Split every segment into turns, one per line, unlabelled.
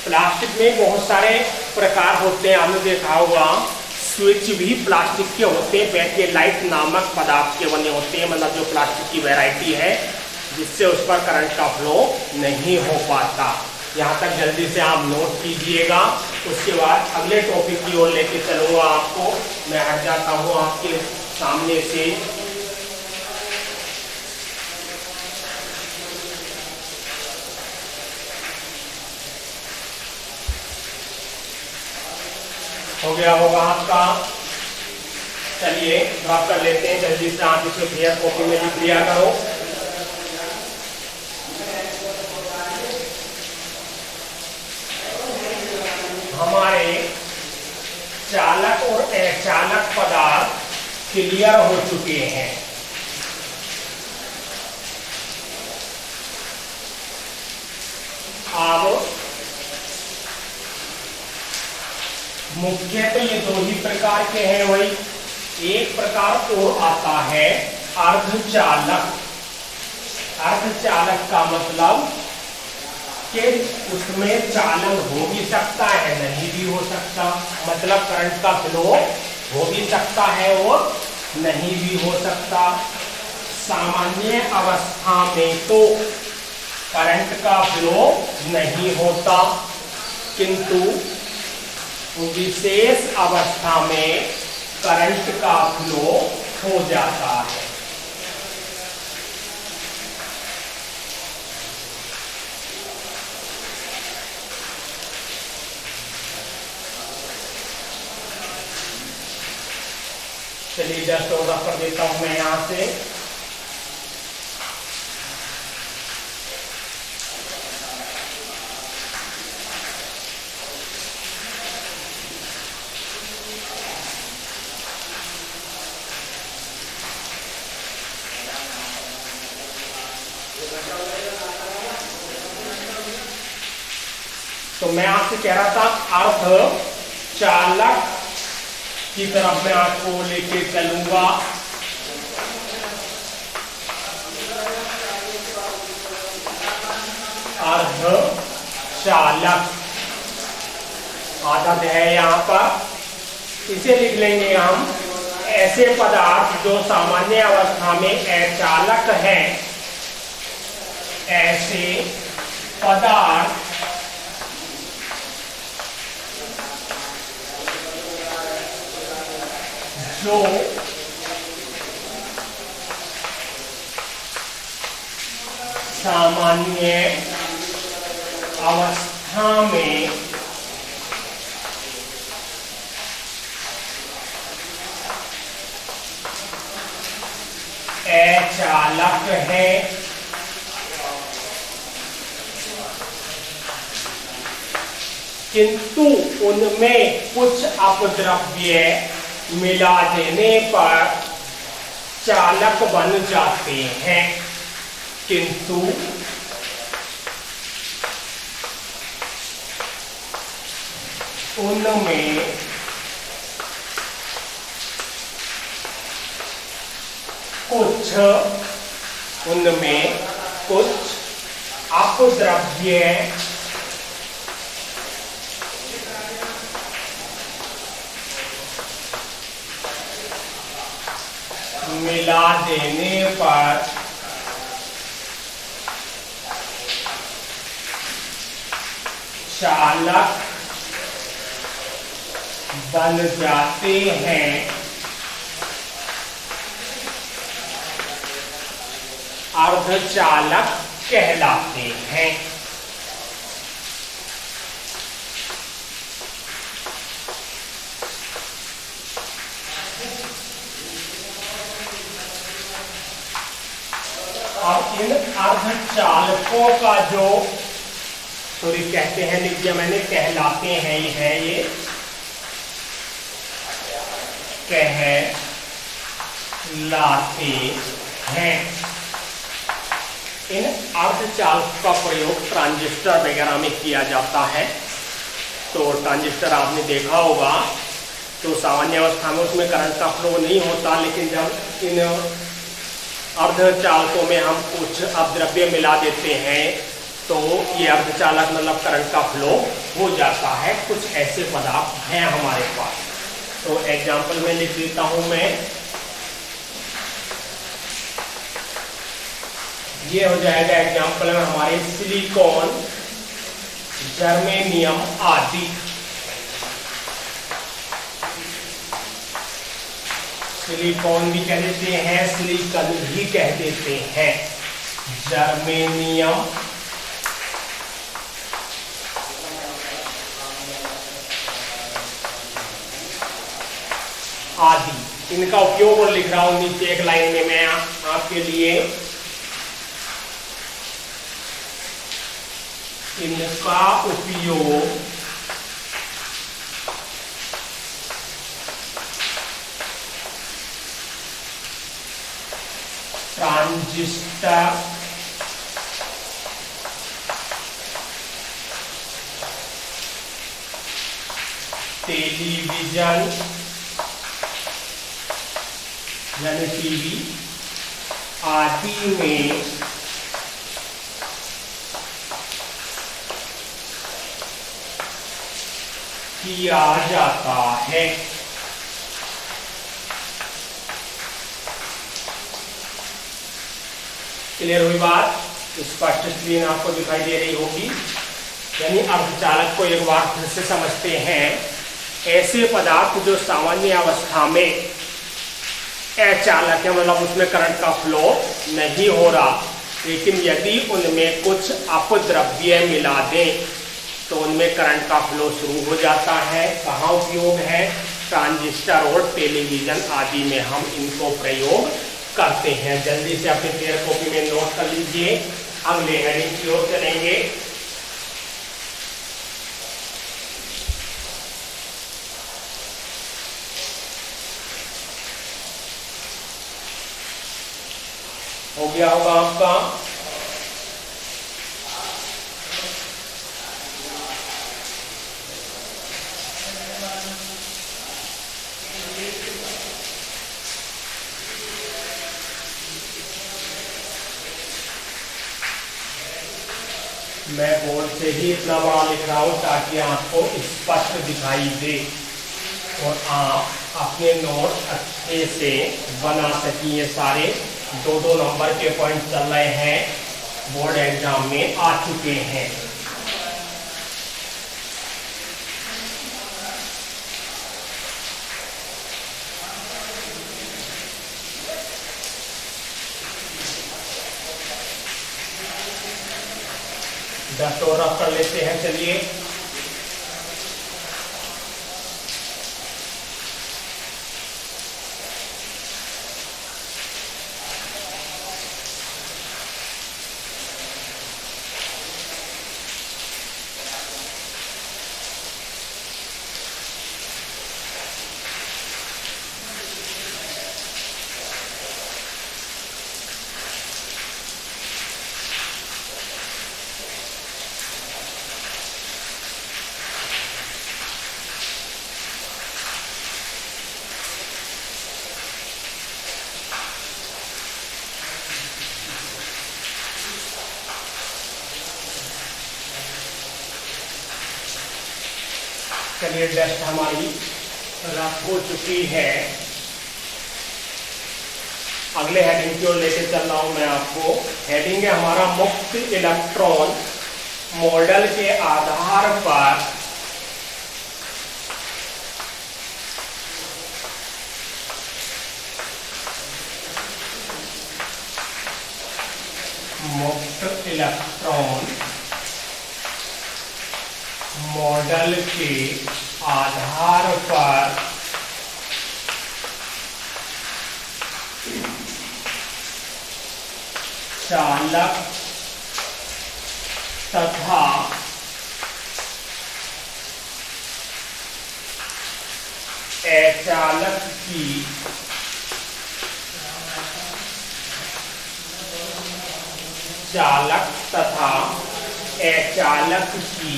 Plastic में बहुत सारे प्रकार होते हैं, आपने देखा होगा। स्विच भी प्लास्टिक के होते हैं, बेकेलाइट नामक पदार्थ के बने होते हैं, मतलब जो प्लास्टिक की वैरायटी है जिससे उस पर करंट का फ्लो नहीं हो पाता। यहाँ तक जल्दी से आप नोट कीजिएगा। उसके बाद अगले टॉपिक की ओर लेके चलूँगा आपको। मैं हट जाता हूँ आपके सामने से। हो गया होगा आपका। चलिए ड्रॉप कर लेते हैं जल्दी से। आप इसे फेयर कॉपी में लिख लिया करो। हमारे चालक और अचालक पदार्थ क्लियर हो चुके हैं। अब मुख्य तो ये दो ही प्रकार के हैं, वही एक प्रकार और आता है अर्धचालक। अर्धचालक का मतलब कि उसमें चालन हो भी सकता है, नहीं भी हो सकता, मतलब करंट का फ्लो हो भी सकता है और नहीं भी हो सकता। सामान्य अवस्था में तो करंट का फ्लो नहीं होता, किंतु विशेष अवस्था में करंट का फ्लो हो जाता है। चलिए जस्ट ऑर्डर कर देता हूं मैं यहां से। तो मैं आपसे कह रहा था अर्धचालक की तरफ मैं आपको लेके चलूंगा। अर्धचालक आदत है यहाँ पर, इसे लिख लेंगे हम। ऐसे पदार्थ जो सामान्य अवस्था में अचालक हैं, ऐसे पदार्थ जो सामान्य अवस्था में अचालक है, किंतु उनमें कुछ अपद्रव्य मिला देने पर चालक बन जाते हैं, किंतु उनमें कुछ अपद्रव्य मिला देने पर चालक बन जाते हैं, अर्धचालक कहलाते हैं। और इन अर्धचालकों का जो सॉरी कहते हैं, लिख दिया मैंने, कहलाते हैं, ये है, ये कहलाते हैं। इन अर्धचालक का प्रयोग ट्रांजिस्टर वगैरह में किया जाता है। तो ट्रांजिस्टर आपने देखा होगा, तो सामान्य अवस्था में उसमें करंट का फ्लो नहीं होता, लेकिन जब इन अर्धचालकों में हम कुछ अपद्रव्य मिला देते हैं तो ये अर्धचालक मतलब करंट का फ्लो हो जाता है। कुछ ऐसे पदार्थ हैं हमारे पास। तो एग्जाम्पल में लिख देता हूं मैं, ये हो जाएगा एग्जाम्पल में हमारे सिलिकॉन, जर्मेनियम आदि। सिलिकॉन भी कह देते हैं, सिलिकॉन भी कह देते हैं, जर्मेनियम आदि। इनका उपयोग और लिख रहा हूं नीचे एक लाइन में मैं आपके लिए। इनका उपयोग ट्रांजिस्टर, टेलीविजन यानी टीवी आदि में किया जाता है। क्लियर हुई बात? स्पष्ट स्क्रीन आपको दिखाई दे रही होगी। यानी अर्धचालक को एक बार फिर से समझते हैं। ऐसे पदार्थ जो सामान्य अवस्था में अचालक है, मतलब उसमें करंट का फ्लो नहीं हो रहा, लेकिन यदि उनमें कुछ अपद्रव्य मिला दें तो उनमें करंट का फ्लो शुरू हो जाता है। कहाँ उपयोग है? ट्रांजिस्टर और टेलीविजन आदि में हम इनको प्रयोग करते हैं। जल्दी से अपने पेयर कॉपी में नोट कर लीजिए। अगले हेडिंग की ओर चलेंगे। हो गया होगा आपका। मैं बोर्ड से ही इतना बड़ा लिख रहा हूं ताकि आपको स्पष्ट दिखाई दे और आप अपने नोट अच्छे से बना सकिए। ये सारे 2-2 नंबर के पॉइंट चल रहे हैं, बोर्ड एग्जाम में आ चुके हैं। दस और रफ कर लेते हैं। चलिए, चलिए डेस्ट हमारी रफ हो चुकी है। अगले हेडिंग की ओर लेके चल रहा हूं मैं आपको। हेडिंग है हमारा मुक्त इलेक्ट्रॉन मॉडल के आधार पर मुक्त इलेक्ट्रॉन मॉडल के आधार पर चालक तथा अचालक की चालक तथा अचालक की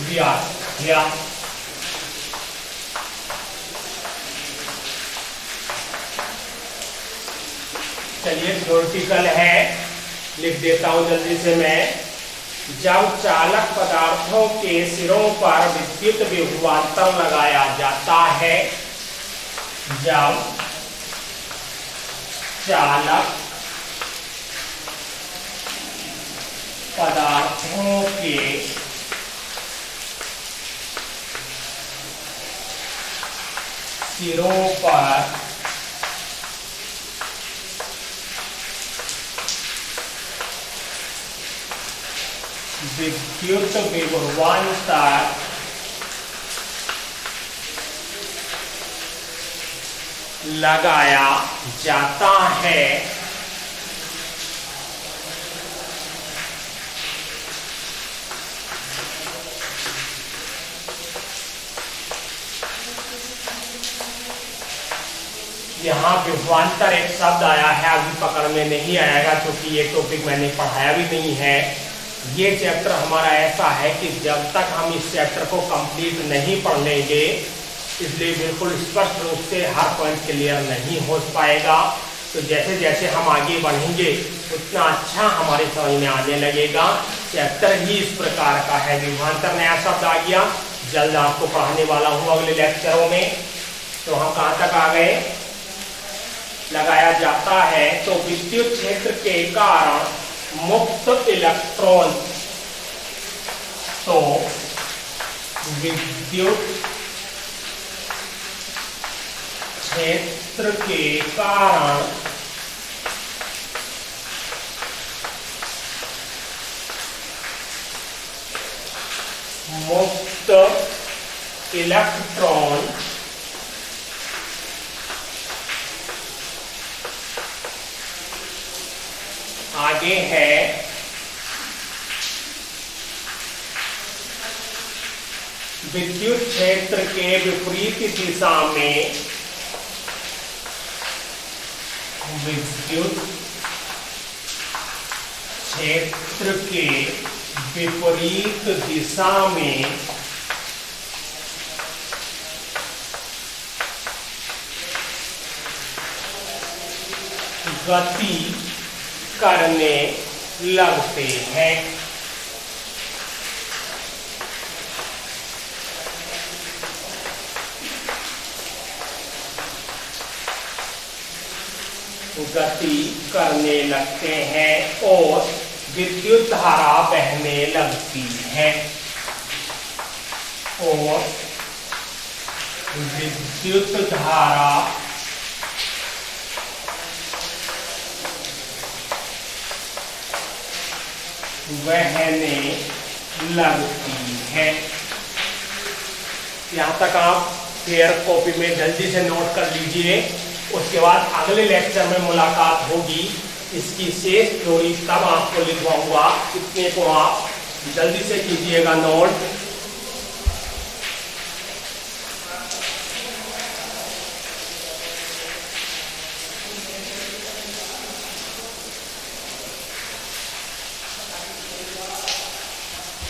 व्याख्या। चलिए थ्योरेटिकल है, लिख देता हूं जल्दी से मैं। जब चालक पदार्थों के सिरों पर विद्युत विभवांतर लगाया जाता है, जब चालक पदार्थों के सिरों पर विद्युत विभवांतर लगाया जाता है, यहाँ विभवांतर एक शब्द आया है, अभी पकड़ में नहीं आएगा क्योंकि ये टॉपिक मैंने पढ़ाया भी नहीं है। ये चैप्टर हमारा ऐसा है कि जब तक हम इस चैप्टर को कंप्लीट नहीं पढ़ लेंगे, इसलिए बिल्कुल स्पष्ट रूप से हर पॉइंट क्लियर नहीं हो पाएगा। तो जैसे जैसे हम आगे बढ़ेंगे उतना अच्छा हमारे समझ में आने लगेगा। चैप्टर ही इस प्रकार का है। विभवांतर नया शब्द आ गया, जल्द आपको पढ़ाने वाला हूँ अगले लेक्चरों में। तो हम कहाँ तक आ गए? लगाया जाता है तो विद्युत क्षेत्र के कारण मुक्त इलेक्ट्रॉन, तो विद्युत क्षेत्र के कारण मुक्त इलेक्ट्रॉन आगे है विद्युत क्षेत्र के विपरीत दिशा में, विद्युत क्षेत्र के विपरीत दिशा में गति करने लगते हैं। गति करने लगते हैं और विद्युत धारा बहने लगती है, और विद्युत धारा बहने लगती है। यहाँ तक आप फेयर कॉपी में जल्दी से नोट कर लीजिए। उसके बाद अगले लेक्चर में मुलाकात होगी। इसकी शेष थ्योरी तब आपको लिखवाऊंगा, इतने को आप जल्दी से कीजिएगा नोट।